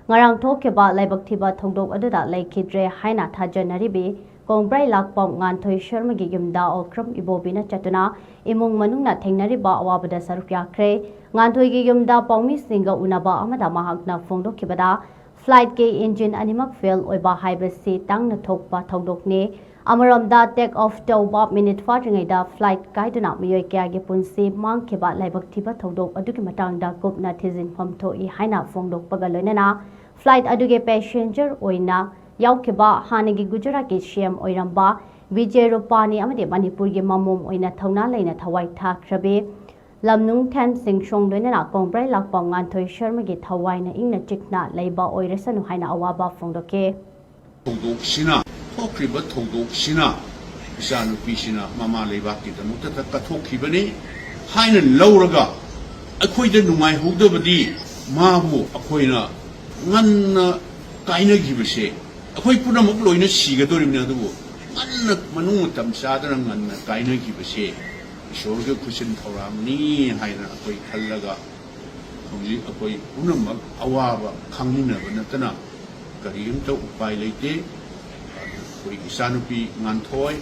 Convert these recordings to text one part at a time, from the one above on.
ngarang thokeba laibak thiba thongdok aduda laikhidre haina thajanaribi Kongbrai lakpom nganthoi sharmagi yumda OKRAM IBOBI na chatuna imung manungna thengnariba awabada saruk yakre nganthoi gi yumda pawmi singa unaba amada mahakna phongdokkibada flight ke engine animak fail oiba haiba si tangna thokpa thongdokne amaramda take off tawba minute faringaida flight kaiduna miyoi kya gi punsi mangkeba laibak thiba thongdok adugi matangda Kupna Thijinpham Thok-E haina phongdokpaga loinana flight aduge passenger oina Yaukeba HANNAGI Gujarati CM Oiramba Vijay Rupani amade manipur gi mamum oina thauna leina thawai thakhrabe lamnung than singshong loinana Kongbrai lakpam nganthoi sharmagi thawai na ingna chikna leiba oiresanu haina awaba phongdokke thongdoksina thokriba thongdoksina isanu pisina mama leiba ki damukta kathokibani haina lauraga akhoida nungai hogdabadi mabu akhoina nganna kaina gibase अखोई पुनमक लोइना सिगदोरिमने अदुबो अन्ना मनुंग तमसादना ngana kaina gibase ईश्वर खुसिन थौरामनी हाइना अखोई खल्लगा होजि अखोई पुनमक अवाबा खांगिनबा नतना करियमता उपाय लेते अखोई इसानुपी nganthoi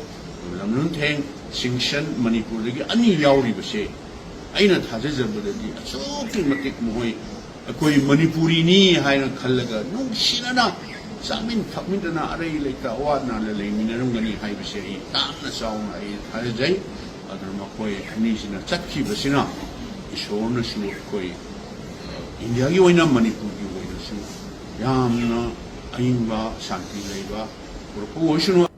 lamnuntheng singsan manipur gi ani yauribase aina thajajabadadi achokki matik mohoi अखोई manipuri ni haina khallaga nungsinana Samin takmintana aray laika awad na lalay minarunggani hai basi taakna saong ay halajay adar makoy kanisina chakki basina isor na su koy India gi wayna Manipur gi wayna su yamna ayingba shanti layba purpo